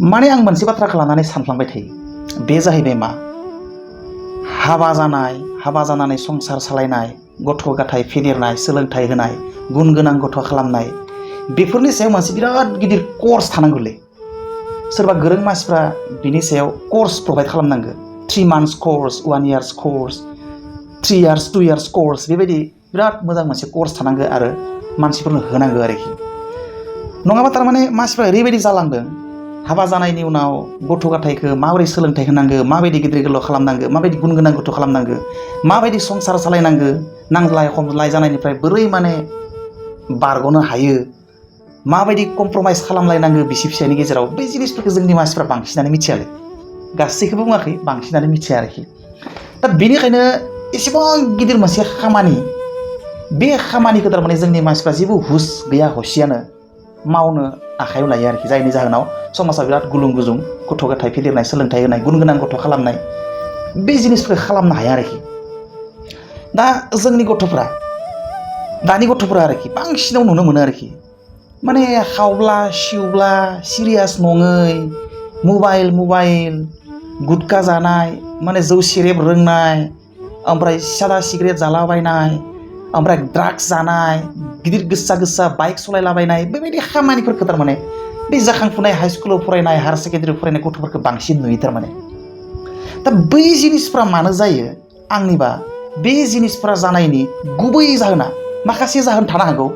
माने आं मोनसे बाथ्राखौ लानानै सानफ्लांबाय थायो। बे जाहैबाय मा? हाबा जानानै संसार सालायनाय, गथ' गथाय फेदेरनाय, सोलोंथाइ होनाय, गुन गोनां गथ' खालामनाय, बेफोरनि सायाव मोनसे बिराद गिदिर कर्स थानांगौलै। सोरबा गोरों मानसिफ्रा बिनि सायाव कर्स प्रभाइड खालामनांगौ। 3 months course, 1 year course, 3 years 2 years course, बेबायदि बिराद मोजां मोनसे कर्स थानांगौ आरो मानसिफोरनो होनांगौ आरोखि। नङाबा थारमाने मानसिफ्रा ओरैबायदि जालांदों, हाबा जानायनि उनाव गथ' गथायखौ माबोरै सोलोंथाइ होनांगौ, माबायदि गिदिर गोलाव खालामनांगौ, माबायदि गुन गोनां गथ' खालामनांगौ, माबायदि संसार सालायनांगौ, नांज्लाय खमज्लाय जानायनिफ्राय बोरै माने बारग'नो हायो, माबायदि कमप्रमाइज खालामलायनांगौ बिसि फिसायनि गेजेराव, बे जिनिसफोरखौ जोंनि मानसिफ्रा बांसिनानो मिथियालै। गासैखौबो बुङाखै, बांसिनानो मिथिया आरोखि। दा बेनिखायनो एसेबां गिदिर मोनसे खामानि, बे खामानिखौ थारमाने जोंनि मानसिफ्रा जेबो हुस गैया हसियानो मावनो आखायाव लायो आरोखि। जायनि जाहोनाव समाजा बिराद गुलुं गुजुं, गथ' गथाय फेदेरनाय, सोलोंथाइ होनाय, गुन गोनां गथ' खालामनाय, बे जिनिसफोरखौ खालामनो हाया आरोखि। दा जोंनि गथ'फ्रा, दानि गथ'फ्रा आरोखि बांसिनाव नुनो मोनो आरोखि, माने खावब्ला सिउब्ला सिरियास नङै, मबाइल गुटखा जानाय, माने जौ सेरेब रोंनाय, ओमफ्राय सादा सिगारेट जालाबायनाय, ओमफ्राय ड्राग्स जानाय, गिदिर गोसा बाइक सालायलाबायनाय, बेबायदि खामानिफोरखौ थारमाने बे जाखांफुनाय हाइ स्कुलाव फरायनाय, हायार सेकेन्डारियाव फरायनाय गथ'फोरखौ बांसिन नुयो थारमाने। दा बै जिनिसफ्रा मानो जायो? आंनिबा बे जिनिसफ्रा जानायनि गुबै जाहोना, माखासे जाहोन थानो हागौ,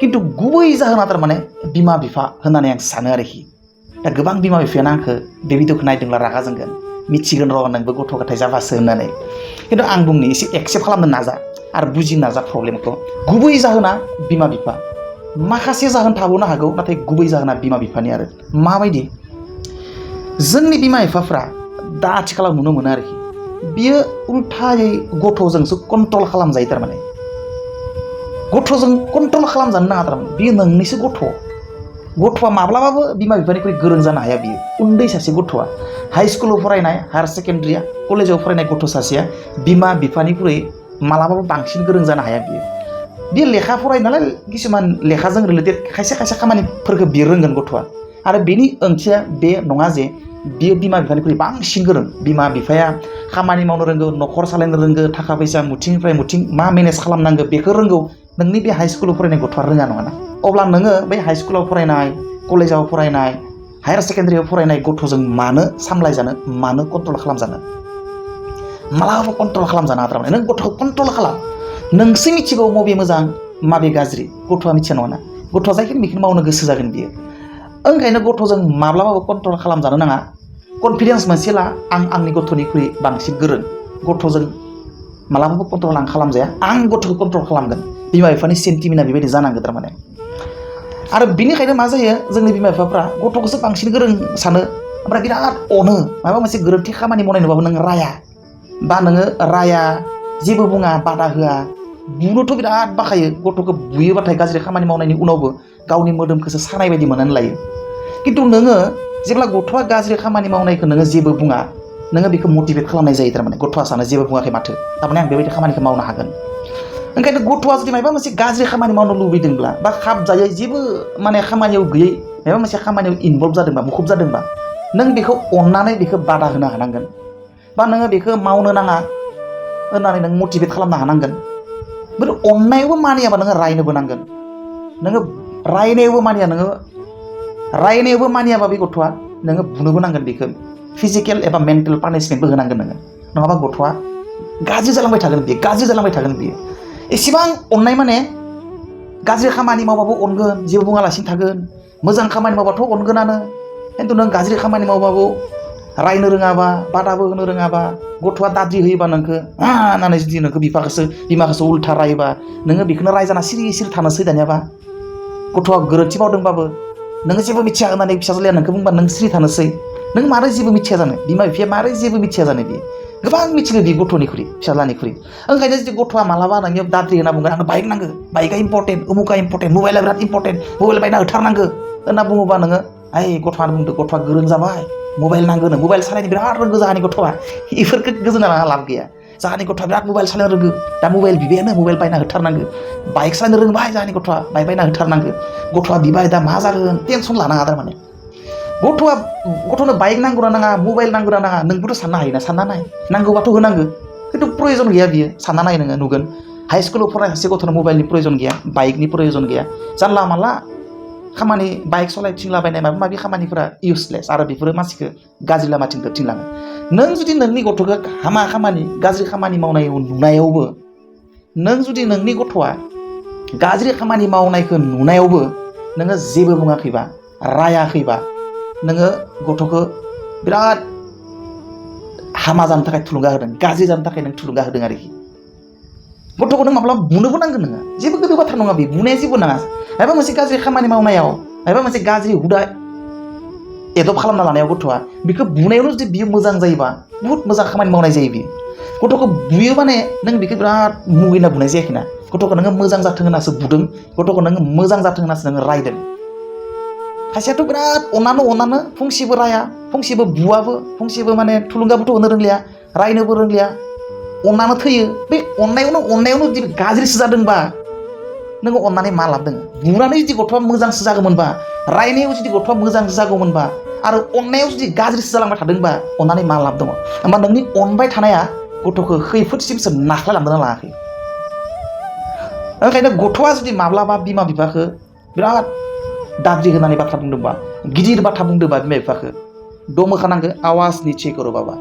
खिन्थु गुबै जाहोना थारमाने बिमा बिफा होननानै आं सानो आरोखि। दा गोबां बिमा बिफायानो आंखौ बे भिडिअखौ नायदोंब्ला रागा जोंगोन, मिथिगोन र' नोंबो गथ' गथाय जाबासो होननानै। खिन्थु आं बुंनो एसे एक्सेप्ट खालामनो नाजा आरो बुजिनो नाजा प्रब्लेमखौ। गुबै जाहोना बिमा बिफा, माखासे जाहोन थाबावनो हागौ, नाथाय गुबै जाहोना बिमा बिफानि। आरो माबायदि? जोंनि बिमा बिफाफ्रा दा आथिखालाव नुनो मोनो आरोखि, बियो उल्थायै गथ'जोंसो कन्ट्रल खालामजायो थारमाने। गथ'जों कन्ट्रल खालामजानो नाङा थारमाने। बियो नोंनिसो गथ'आ माब्लाबाबो बिमा बिफानिख्रुइ गोरों जानो हाया। बियो उन्दै सासे गथ'आ, हाइ स्कुलाव फरायनाय, हायार सेकेन्डारिया, कलेजाव फरायनाय गथ' सासेया बिमा बिफानिख्रुइ मालाबाबो बांसिन गोरों जानो हाया। बियो लेखा फरायो नालाय, किसुमान लेखाजों रिलेटेड खायसे खामानिफोरखौ बियो रोंगोन गथ'आ। आरो बेनि ओंथिया बे नङा जे बियो बिमा बिफानिख्रुइ बांसिन गोरों। बिमा बिफाया खामानि मावनो रोंगौ, न'खर सालायनो रोंगौ, थाखा फैसा मुथिंनिफ्राय मुथिं मा मेनेज खालामनांगौ बेखौ रोंगौ। नोंनि बे हाइ स्कुलाव फरायनाय गथ'आ रोङा नङाना। अब्ला नोङो बै हाइ स्कुलाव फरायनाय, कलेजाव फरायनाय, हायार सेकेन्डारियाव फरायनाय गथ'जों मानो सामलायजानो, मानो कन्ट्रल खालामजानो? मालाबाबो कन्ट्रल खालामजानो हाथारा। नों गथ'खौ कन्ट्रल खालाम, नोंसो मिथिगौ मबे मोजां माबे गाज्रि। गथ'आ मिथिया नङाना। गथ'आ जायखिनि बेखौनो मावनो गोसो जागोन बियो। ओंखायनो गथ'जों माब्लाबाबो कन्ट्रल खालामजानो नाङा। कनफिडेन्स मोनसे ला, आं आंनि गथ'निख्रुइ बांसिन गोरों। गथ'जों मालाबाबो कन्ट्रल आं खालामजाया, आं गथ'खौ कन्ट्रल खालामगोन। बिमा बिफानि सेन्टिमेन्टआ बेबायदि जानांगौ थारमाने। आरो बिनिखायनो मा जायो, जोंनि बिमा बिफाफ्रा गथ'खौसो बांसिन गोरों सानो, ओमफ्राय बिराद अनो। माबा मोनसे गोरोन्थि खामानि मावनाय नुबाबो नों राया, बा नोङो राया, जेबो बुङा, बादा होआ। बुनोथ' बिराद बाखायो। गथ'खौ बुयोबाथाय गाज्रि खामानि मावनायनि उनावबो गावनि मोदोमखौसो सानाय बायदि मोननानै लायो। खिन्थु नोङो जेब्ला गथ'आ गाज्रि खामानि मावनायखौ नोङो जेबो बुङा, नोङो बेखौ मटिभेट खालामनाय जायो थारमाने। गथ'आ सानो जेबो बुङाखै माथो, थारमाने आं बेबायदि खामानिखौ मावनो हागोन। ओंखायनो गथ'आ जुदि माबा मोनसे गाज्रि खामानि मावनो लुबैदोंब्ला, बा खाबजायै जेबो माने खामानियाव गैयै माबा मोनसे खामानियाव इनभल्भ जादोंबा, मुखुब जादोंबा, नों बेखौ अननानै बेखौ बादा होनो हानांगोन। बा नोङो बेखौ मावनो नाङा होननानै नों मटिभेट खालामनो हानांगोन। बे अननायावबो मानियाबा नोङो रायनोबो नांगोन। नोङो रायनायावबो मानियाबा बे गथ'आ, नोङो बुनोबो नांगोन। बेखौ फिजिकेल एबा मेन्टेल पानिशमेन्टबो होनांगोन नोङो। नङाबा गथ'आ गाज्रि जालांबाय थागोन बियो। एसेबां अननाय माने गाज्रि खामानि मावबाबो अनगोन, जेबो बुङालासिनो थागोन। मोजां खामानि मावबाथ' अनगोनानो। खिन्थु नों गाज्रि खामानि मावबाबो रायनो रोङाबा, बादाबो होनो रोङाबा, गथ'आ दाद्रि होयोबा नोंखौ होननानै जुदि नोंखौ बिमाखौसो उल्था रायोबा, नोङो बेखौनो रायजाना सिरि थानोसै दानियाबा। गथ'आ गोरोन्थि मावदोंबाबो नोङो जेबो मिथिया होननानै फिसाज्लाया नोंखौ बुंबा नों सिरि थानोसै। नों मारै जेबो मिथिया जानो? बिमा बिफाया मारै जेबो मिथिया जानो? बियो गोबां मिथिगौ बे गथ'निख्रुइ, फिसाज्लानिख्रुइ। ओंखायनो जुदि गथ'आ मालाबा नोंनियाव दाद्रि होनना बुंगोन, आंनो बाइक नांगौ, बाइकआ इम्परटेन्ट, उमुका इम्परटेन्ट, मबाइला बिराद इम्परटेन्ट, मबाइल बायना होथारनांगौ होनना बुङोबा नोङो, गथ'आनो बुंदो, गथ'आ गोरों जाबाय, मबाइल नांगौनो, मबाइल सालायनो बिराद रोंगौ जोंहानि गथ'आ। बेफोरखौ गोजोनना लाना लाब गैया। जोंहानि गथ'आ बिराद मबाइल सालायनो रोंगौ, दा मबाइल बिबायानो, मबाइल बायना होथारनांगौ। बाइक सालायनो रोंबाय जोंहानि गथ'आ, बाइक बायना होथारनांगौ। गथ'आ बिबाय, दा मा जागोन? टेनसन लानाङा थारमाने। गथ'नो बाइक नांगौना नाङा मबाइल नांगौना नाङा नोंबोथ' साननो हायोना सानना नाय नांगौबाथ' होनांगो खिन्थु प्रयजन गैया बियो सानना नाय नोङो नुगोन हाई स्कुलाव फरायनाय सासे गथ'नो मबाइलनि प्रयजन गैया बाइकनि प्रयजन गैया जानला मानला खामानि बाइक सालायथिंलाबायनाय माबा माबि खामानिफोरा इउसलेस आरो बेफोरो मानसिखौ गाज्रि लामाथिं दोनथिंलाङो नों जुदि नोंनि गथ'खौ हामा खामानि गाज्रि खामानि मावनाय नुनायावबो नों जुदि नोंनि गथ'आ गाज्रि खामानि मावनायखौ नुनायावबो नोङो जेबो बुङाखैबा रायाखैबा नोङो गथ'खौ बिराद हामा जानो थाखाय थुलुंगा होदों गाज्रि जानो थाखाय नों थुलुंगा होदों आरोखि गथ'खौ नों माब्लाबा बुनोबो नांगोन नोङो जेबो गोदो बाथ्रा नङा बे बुनाया जेबो नाङा माबा मोनसे गाज्रि खामानि मावनायाव माबा मोनसे गाज्रि हुदा एडप्ट खालामना लानायाव गथ'आ बेखौ बुनायावनो जुदि बियो मोजां जायोबा बुहुत मोजां खामानि मावनाय जायो बियो गथ'खौ बुयो माने नों बेखौ बिराद मुगैना बुनाय जायाखैना गथ'खौ नोङो मोजां जाथों होननासो बुदों गथ'खौ नोङो मोजां जाथों होननासो नोङो रायदों खायसेयाथ' बिराद अनानो फंसेबो राया फंसेबो बुवाबो फंसेबो माने थुलुंगाबोथ' होनो रोंलिया रायनोबो रोंलिया अननानै थैयो बे अननायावनो जुदि गाज्रिसो जादोंबा नोङो अननानै मा लाब दङ बुनानै जुदि गथ'आ मोजांसो जागौमोनबा रायनायाव जुदि गथ'आ मोजांसो जागौमोनबा आरो अननायाव जुदि गाज्रिसो जालांबाय थादोंबा अननानै मा लाब दङ होमबा नोंनि अनबाय थानाया गथ'खौ खैफोदसिमसो नाख्लायलांदोंना लाङाखै ओंखायनो गथ'आ जुदि माब्लाबा बिमा बिफाखौ बिराद दाद्रि होनानै बाथ्रा बुंदोंबा गिदिर बाथ्रा बुंदोंबा बिमा बिफाखौ दमहोखानांगो आवाज निचे करो बाबा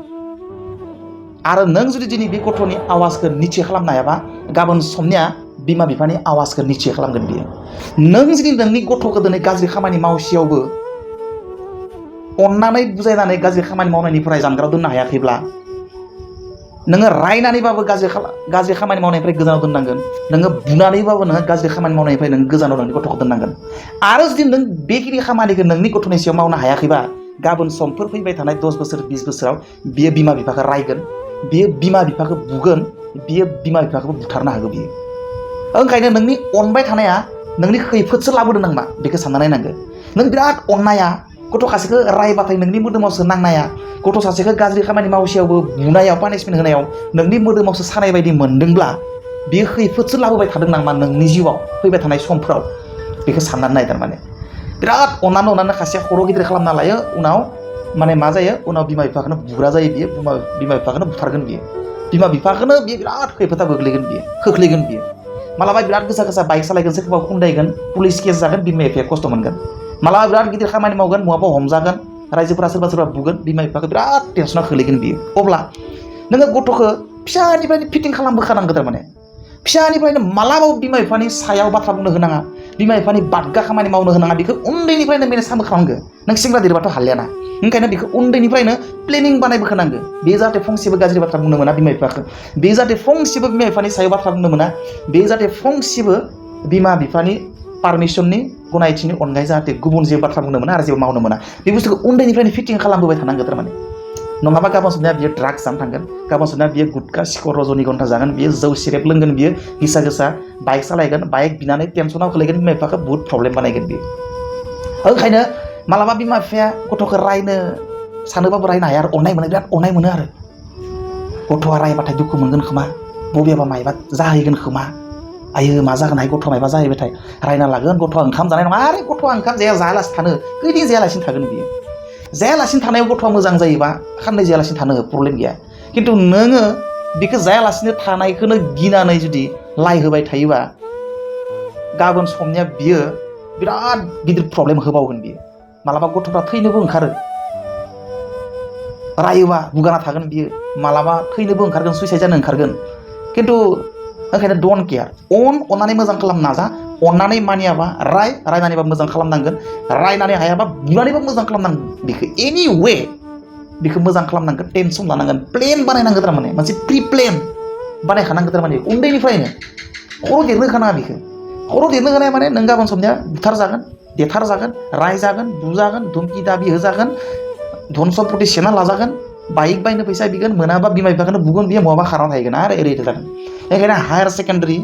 आरो नों जुदि दिनै बे गथ'नि आवाजखौ निचे खालामनो हायाबा गाबोन समनिया बिमा बिफानि आवाजखौ निचे खालामगोन बियो नों जुदि नोंनि गथ'खौ दिनै गाज्रि खामानि मावसेयावबो अननानै बुजायनानै गाज्रि खामानि मावनायनिफ्राय जानगाराव दोननो हायाखैब्ला नोङो रायनानैबाबो गाज्रि खामानि मावनायनिफ्राय गोजानाव दोननांगोन नोङो बुनानैबाबो नोङो गाज्रि खामानि मावनायनिफ्राय नों गोजानाव नोंनि गथ'खौ दोननांगोन आरो जुदि नों बेखिनि खामानिखौ नोंनि गथ'नि सायाव मावनो हायाखैबा गाबोन समफोर फैबाय थानाय 10 बोसोर 20 बोसोराव बियो बिमा बिफाखौ रायगोन बियो बिमा बिफाखौ बुगोन बियो बिमा बिफाखौबो बुथारनो हागौ बियो ओंखायनो नोंनि अनबाय थानाया नोंनि खैफोदसो लाबोदों नामा बेखौ सानना नायनांगोन नों बिराद अननाया गथ' सासेखौ रायबाथाय नोंनि मोदोमावसो नांनाया गथ' सासेखौ गाज्रि खामानि मावसेयावबो बुनायाव पानिशमेन्ट होनायाव नोंनि मोदोमावसो सानाय बायदि मोनदोंब्ला बियो खैफोदसो लाबोबाय थादों नामा नोंनि जिउआव फैबाय थानाय समफ्राव बेखौ साननानै नाय थारमाने बिराद अननानै खासेया खर' गिदिर खालामना लायो उनाव माने मा जायो उनाव बिमा बिफाखौनो बुग्रा जायो बियो बिमा बिफाखौनो बुथारगोन बियो बिमा बिफाखौनो बियो बिराद खैफोदाव गोग्लैगोन बियो खोख्लैगोन बियो मालाबा बिराद गोसा बाइक सालायगोन सोरखौबा खुन्दायगोन पुलिस केस जागोन बिमा बिफाया खस्थ' मोनगोन मालाबा बिराद गिदिर खामानि मावगोन बहाबा हमजागोन रायजोफोरा सोरबा बुगोन बिमा बिफाखौ बिराद टेनसनाव खोलैगोन बियो अब्ला नोङो गथ'खौ फिसानिफ्रायनो फिटिं खालामबोखानांगौ थारमाने फिसानिफ्रायनो मालाबाबो बिमा बिफानि सायाव बाथ्रा बुंनो होनाङा बिमा बिफानि बादगा खामानि मावनो होनाङा बेखौ उन्दैनिफ्रायनो मेनेज खालामबोखानांगौ नों सेंग्रा देरबाथ' हालियाना ओंखायनो बेखौ उन्दैनिफ्रायनो प्लेनिं बानायबोखानांगौ बे जाहाथे फंसेबो गाज्रि बाथ्रा बुंनो मोना बिमा बिफाखौ बे जाहाथे फंसेबो बिमा बिफानि सायाव बाथ्रा बुंनो मोना बे जाहाथे फंसेबो बिमा बिफानि पारमिसननि गनायथिनि अनगायै जाहाथे गुबुन जेबो बाथ्रा बुंनो मोना आरो जेबो मावनो मोना बे बुस्थुखौ उन्दैनिफ्रायनो फिटिं खालामबोबाय थानांगौ थारमाने नङाबा गाबोन समनिया बियो ड्राग्स जानो थांगोन गाबोन समनिया बियो गुटखा सिखर रजनिगन्धा जागोन बियो जौ सेरेब लोंगोन बियो निसा गोसा बाइक सालायगोन बाइक बिनानै टेनसनाव खोलैगोन बिमा बिफाखौ बुहुत प्रब्लेम बानायगोन बियो ओंखायनो मालाबा बिमा बिफाया गथ'खौ रायनो सानोबाबो रायनो हाया आरो अननाय मोनो बिराद अननाय मोनो आरो गथ'आ रायबाथाय दुखु मोनगोन खोमा बबेबा मायबा जाहैगोन खोमा आयो मा जागोन हाय गथ'आ मायबा जाहैबायथाय रायना लागोन गथ'आ ओंखाम जानाय नङा आरो गथ'आ ओंखाम जायालासिनो थानो खैदिन जायालासिनो थागोन बियो जायालासिनो थानायाव गथ'आ मोजां जायोबा खाननै जायालासिनो थानो प्रब्लेम गैया खिन्थु नोङो बेखौ जायालासिनो थानायखौनो गिनानै जुदि लाइ होबाय थायोबा गाबोन समनिया बियो बिराद गिदिर प्रब्लेम होबावगोन बियो मालाबा गथ'फ्रा थैनोबो ओंखारो रायोबा बुगाना थागोन बियो मालाबा थैनोबो ओंखारगोन सुइसाइड जानो ओंखारगोन खिन्थु ओंखायनो डन्ट केयार अननानै मोजां खालाम नाजा अननानै मानियाबा रायनानैबा मोजां खालामनांगोन रायनानै हायाबा बुनानैबा मोजां खालामनांगोन बेखौ एनि वे बेखौ मोजां खालामनांगोन टेनसन लानांगोन प्लेन बानायनांगोन थारमाने मोनसे प्रि प्लेन बानायखानांगोन थारमाने उन्दैनिफ्रायनो खर' देरनो होखानाङा बेखौ खर' देरनो होनाय माने नों गाबोन समनिया बुथारजागोन देथारजागोन रायजागोन बुजागोन धुमखि दाबि होजागोन धन सम्पति सेना लाजागोन बाइक बायनो फैसा बिगोन मोनाबा बिमा बिफाखौनो बुगोन बियो बहाबा खारना थाहैगोन आरो ओरै जागोन बेखायनो हायार secondary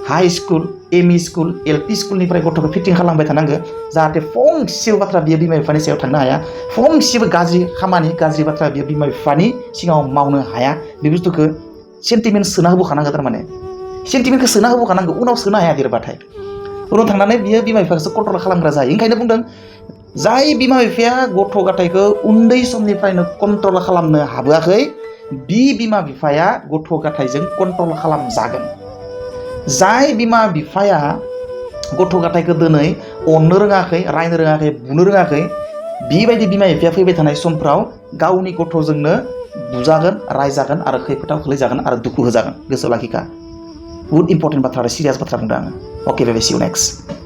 high school ME school LP स्कुलनिफ्राय गथ'खौ फिटिं खालामबाय थानांगो जाहाथे फंसेबो बाथ्रा बियो बिमा बिफानि सायाव थांनो हाया फंसेबो गाज्रि खामानि गाज्रि बाथ्रा बियो बिमा बिफानि सिगाङाव मावनो हाया बे बुस्थुखौ सेन्टिमेन्ट सोना होबोखानांगौ थारमाने सेन्टिमेन्टखौ सोना होबोखानांगौ उनाव सोनो हाया देरबाथाय उनाव थांनानै बियो बिमा बिफाखौसो कन्ट्रल खालामग्रा जायो ओंखायनो बुंदों जाय बिमा बिफाया गथ' गथायखौ उन्दै समनिफ्रायनो कन्ट्रल खालामनो हाबोआखै बि बिमा बिफाया गथ' गथायजों कन्ट्रल खालामजागोन। जाय बिमा बिफाया गथ' गथायखौ दिनै अननो रोङाखै, रायनो रोङाखै, बुनो रोङाखै, बेबायदि बिमा बिफाया फैबाय थानाय समफ्राव गावनि गथ'जोंनो बुजागोन, रायजागोन आरो खैफोदाव खोलैजागोन आरो दुखु होजागोन। गोसोआव लाखिखा, बुहुत इम्पर्टेन्ट बाथ्रा आरो सिरियास बाथ्रा बुंदों आङो। अके बेबी, सि इउ नेक्स्ट।